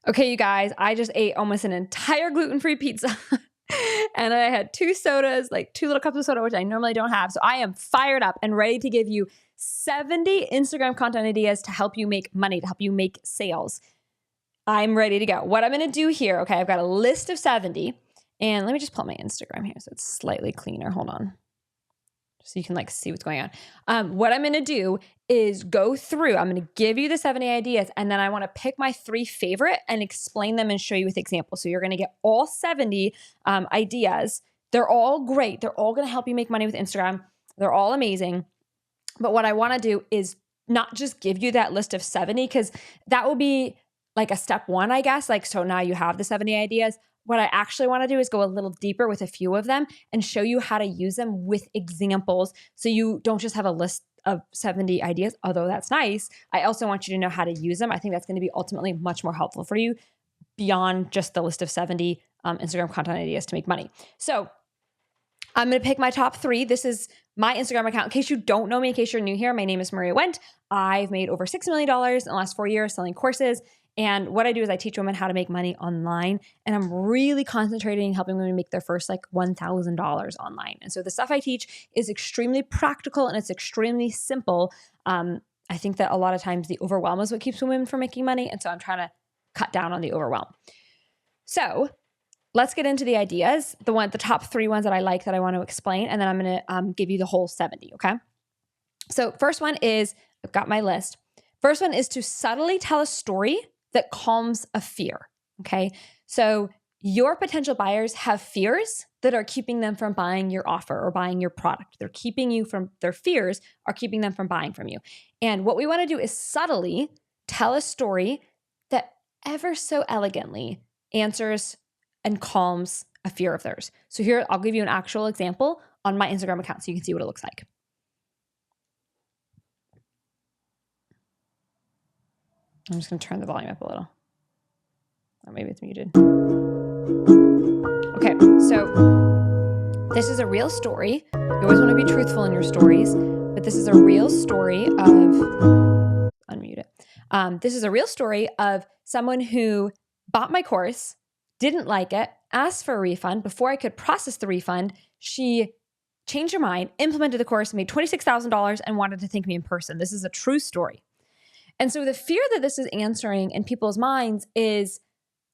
Okay, you guys, I just ate almost an entire gluten-free pizza and I had 2 sodas, like 2 little cups of soda, which I normally don't have. So I am fired up and ready to give you 70 Instagram content ideas to help you make money, to help you make sales. I'm ready to go. What I'm going to do here, okay, I've got a list of 70 and let me just pull up my Instagram here so it's slightly cleaner. Hold on. So you can like see what's going on. What I'm going to do is go through, I'm going to give you the 70 ideas and then I want to pick my 3 favorite and explain them and show you with examples. So you're going to get all 70 ideas. They're all great. They're all going to help you make money with Instagram. They're all amazing. But what I want to do is not just give you that list of 70 because that will be like a step 1, I guess. Like, so now you have the 70 ideas. What I actually want to do is go a little deeper with a few of them and show you how to use them with examples. So you don't just have a list of 70 ideas, although that's nice. I also want you to know how to use them. I think that's going to be ultimately much more helpful for you beyond just the list of 70 Instagram content ideas to make money. So I'm going to pick my top 3. This is my Instagram account. In case you don't know me, in case you're new here, my name is Maria Wendt. I've made over $6 million in the last 4 years selling courses. And what I do is I teach women how to make money online. And I'm really concentrating on helping women make their first like $1,000 online. And so the stuff I teach is extremely practical and it's extremely simple. I think that a lot of times the overwhelm is what keeps women from making money. And so I'm trying to cut down on the overwhelm. So let's get into the ideas, the top 3 ones that I like that I want to explain. And then I'm going to give you the whole 70, okay? So first one is, I've got my list. First one is to subtly tell a story that calms a fear, okay? So your potential buyers have fears that are keeping them from buying your offer or buying your product. Their fears are keeping them from buying from you. And what we want to do is subtly tell a story that ever so elegantly answers and calms a fear of theirs. So here, I'll give you an actual example on my Instagram account so you can see what it looks like. I'm just going to turn the volume up a little. Or maybe it's muted. Okay, so this is a real story. You always want to be truthful in your stories, but this is a real story of, unmute it. This is a real story of someone who bought my course, didn't like it, asked for a refund. Before I could process the refund, she changed her mind, implemented the course, made $26,000 and wanted to thank me in person. This is a true story. And so the fear that this is answering in people's minds is,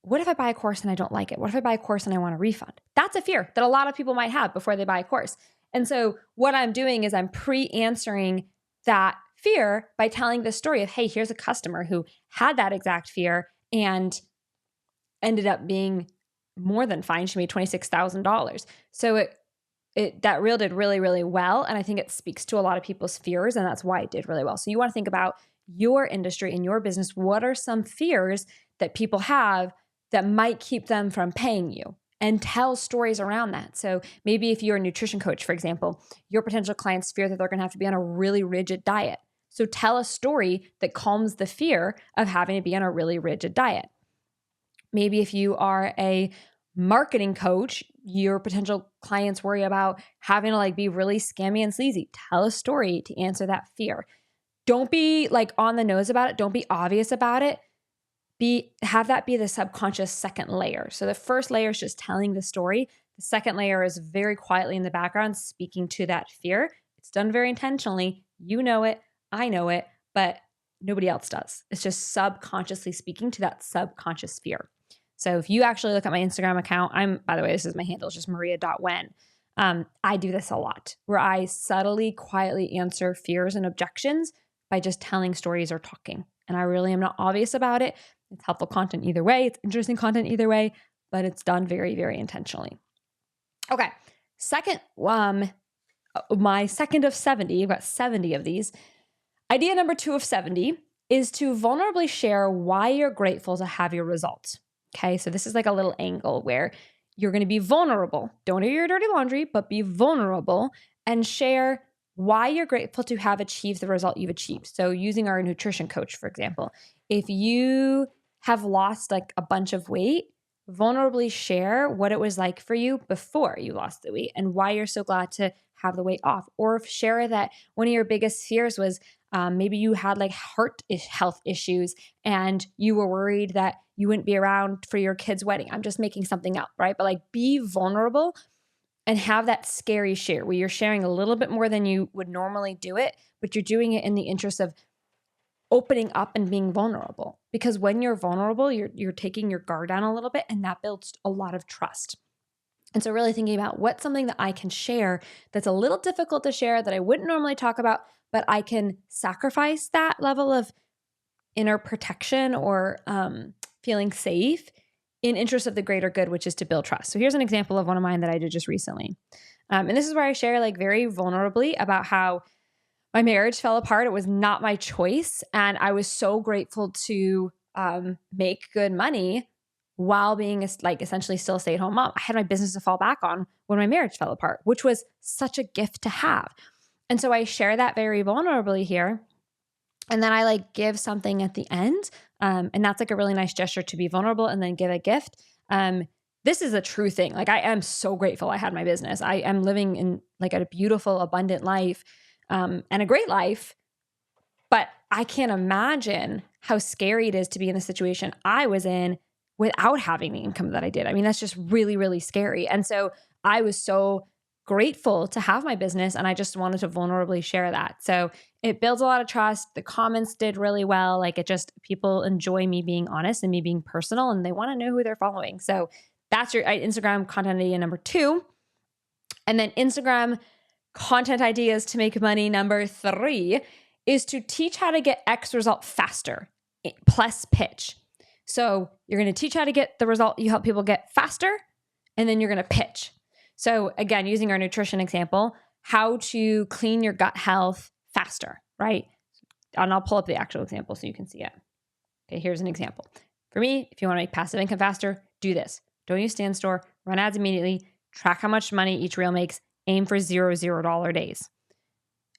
what if I buy a course and I don't like it? What if I buy a course and I want a refund? That's a fear that a lot of people might have before they buy a course. And so what I'm doing is I'm pre-answering that fear by telling the story of, hey, here's a customer who had that exact fear and ended up being more than fine. She made $26,000. So that reel did really, really well. And I think it speaks to a lot of people's fears, and that's why it did really well. So you want to think about your industry and your business. What are some fears that people have that might keep them from paying you? And tell stories around that. So maybe if you're a nutrition coach, for example, your potential clients fear that they're going to have to be on a really rigid diet. So tell a story that calms the fear of having to be on a really rigid diet. Maybe if you are a marketing coach, your potential clients worry about having to like be really scammy and sleazy. Tell a story to answer that fear. Don't be like on the nose about it. Don't be obvious about it. Have that be the subconscious second layer. So the first layer is just telling the story. The second layer is very quietly in the background speaking to that fear. It's done very intentionally. You know it. I know it, but nobody else does. It's just subconsciously speaking to that subconscious fear. So if you actually look at my Instagram account, by the way, this is my handle, it's just maria.wen. I do this a lot where I subtly, quietly answer fears and objections by just telling stories or talking. And I really am not obvious about it. It's helpful content either way. It's interesting content either way, but it's done very, very intentionally. Okay. Second, my second of 70, I've got 70 of these. Idea number 2 of 70 is to vulnerably share why you're grateful to have your results. Okay. So this is like a little angle where you're going to be vulnerable. Don't air your dirty laundry, but be vulnerable and share why you're grateful to have achieved the result you've achieved. So using our nutrition coach, for example, if you have lost like a bunch of weight, vulnerably share what it was like for you before you lost the weight and why you're so glad to have the weight off. Or share that one of your biggest fears was maybe you had like heart health issues and you were worried that you wouldn't be around for your kid's wedding. I'm just making something up, right? But like be vulnerable and have that scary share where you're sharing a little bit more than you would normally do it, but you're doing it in the interest of opening up and being vulnerable. Because when you're vulnerable, you're taking your guard down a little bit, and that builds a lot of trust. And so really thinking about what's something that I can share that's a little difficult to share that I wouldn't normally talk about, but I can sacrifice that level of inner protection or feeling safe in interest of the greater good, which is to build trust. So here's an example of one of mine that I did just recently. And this is where I share like very vulnerably about how my marriage fell apart. It was not my choice. And I was so grateful to make good money while being like essentially still a stay-at-home mom. I had my business to fall back on when my marriage fell apart, which was such a gift to have. And so I share that very vulnerably here. And then I like give something at the end. And that's like a really nice gesture to be vulnerable and then give a gift. This is a true thing. Like I am so grateful I had my business. I am living in like a beautiful, abundant life and a great life. But I can't imagine how scary it is to be in the situation I was in without having the income that I did. I mean, that's just really, really scary. And so I was so grateful to have my business, and I just wanted to vulnerably share that. So it builds a lot of trust. The comments did really well. Like people enjoy me being honest and me being personal, and they want to know who they're following. So that's your Instagram content idea number 2. And then Instagram content ideas to make money number 3 is to teach how to get X result faster plus pitch. So you're going to teach how to get the result you help people get faster, and then you're going to pitch. So again, using our nutrition example, how to clean your gut health faster, right? And I'll pull up the actual example so you can see it. Okay, here's an example. For me, if you want to make passive income faster, do this. Don't use Stand Store, run ads immediately, track how much money each reel makes, aim for $0 days.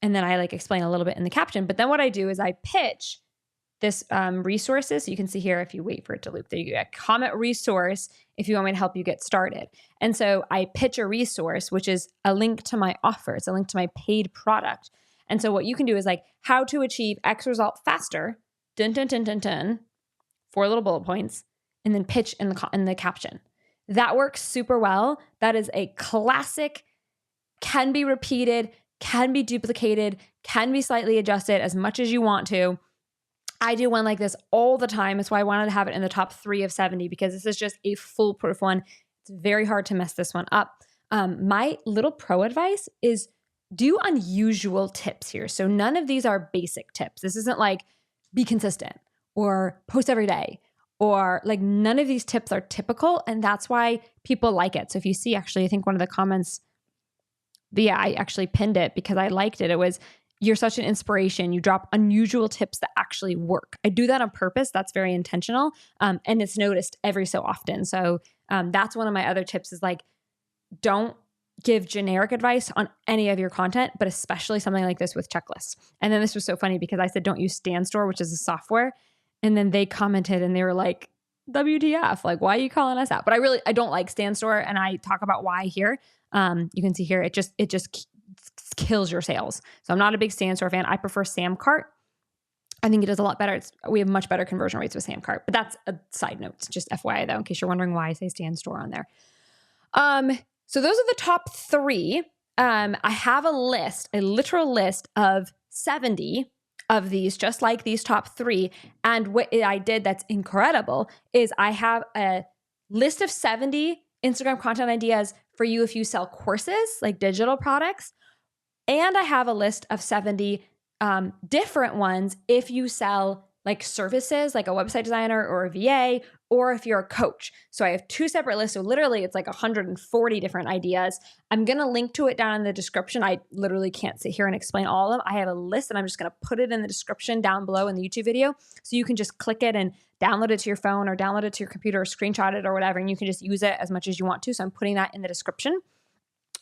And then I like explain a little bit in the caption. But then what I do is I pitch this resources. So you can see here, if you wait for it to loop, there you go. Comment resource if you want me to help you get started. And so I pitch a resource, which is a link to my offer. It's a link to my paid product. And so what you can do is like how to achieve X result faster, 4 little bullet points, and then pitch in the caption. That works super well. That is a classic, can be repeated, can be duplicated, can be slightly adjusted as much as you want to. I do one like this all the time. That's why I wanted to have it in the top 3 of 70, because this is just a foolproof one. It's very hard to mess this one up. My little pro advice is do unusual tips here. So none of these are basic tips. This isn't like be consistent or post every day, or like none of these tips are typical. And that's why people like it. So if you see, actually, I think one of the comments, I actually pinned it because I liked it. It was, you're such an inspiration. You drop unusual tips that actually work. I do that on purpose. That's very intentional. And it's noticed every so often. So that's one of my other tips is like, don't give generic advice on any of your content, but especially something like this with checklists. And then this was so funny because I said, don't use Stand Store, which is a software. And then they commented and they were like, WTF, like, why are you calling us out? But I don't like Stand Store. And I talk about why here. You can see here, it just kills your sales. So I'm not a big Stand Store fan. I prefer Samcart. I think it does a lot better. We have much better conversion rates with Samcart, but that's a side note. Just FYI though, in case you're wondering why I say Stand Store on there. So those are the top 3. I have a literal list of 70 of these, just like these top 3. And what I did that's incredible is I have a list of 70 Instagram content ideas for you if you sell courses, like digital products. And I have a list of 70 different ones if you sell like services, like a website designer or a VA, or if you're a coach. So I have 2 separate lists. So literally it's like 140 different ideas. I'm going to link to it down in the description. I literally can't sit here and explain all of them. I have a list and I'm just going to put it in the description down below in the YouTube video. So you can just click it and download it to your phone or download it to your computer or screenshot it or whatever. And you can just use it as much as you want to. So I'm putting that in the description.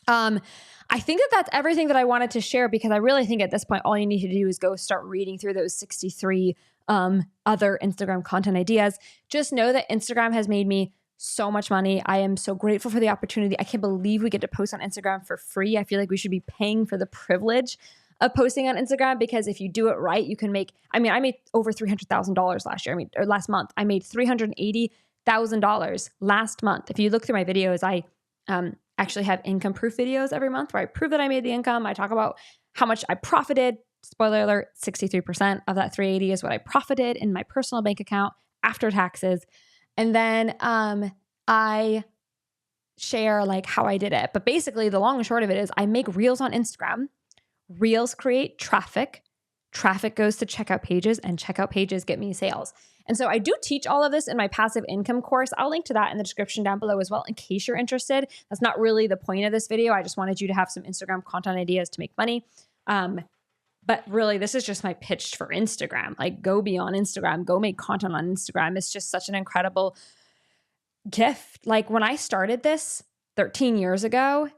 I think that that's everything that I wanted to share, because I really think at this point, all you need to do is go start reading through those 63 other Instagram content ideas. Just know that Instagram has made me so much money. I am so grateful for the opportunity. I can't believe we get to post on Instagram for free. I feel like we should be paying for the privilege. of posting on Instagram, because if you do it right, you can make, I made over $300,000 last year. Or last month, I made $380,000 last month. If you look through my videos, I actually have income proof videos every month where I prove that I made the income. I talk about how much I profited. Spoiler alert, 63% of that 380 is what I profited in my personal bank account after taxes. And then I share like how I did it. But basically the long and short of it is I make reels on Instagram. Reels create traffic. Traffic goes to checkout pages, and checkout pages get me sales. And so I do teach all of this in my passive income course. I'll link to that in the description down below as well in case you're interested. That's not really the point of this video. I just wanted you to have some Instagram content ideas to make money. But really, this is just my pitch for Instagram. Like, go be on Instagram, go make content on Instagram. It's just such an incredible gift. Like, when I started this 13 years ago,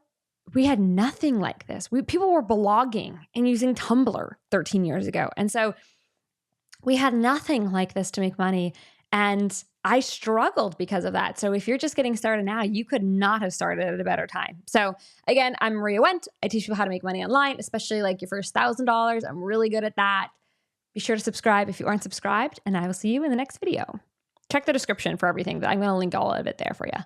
we had nothing like this. People were blogging and using Tumblr 13 years ago. And so we had nothing like this to make money. And I struggled because of that. So if you're just getting started now, you could not have started at a better time. So again, I'm Maria Wendt. I teach people how to make money online, especially like your first $1,000. I'm really good at that. Be sure to subscribe if you aren't subscribed, and I will see you in the next video. Check the description for everything, but I'm going to link all of it there for you.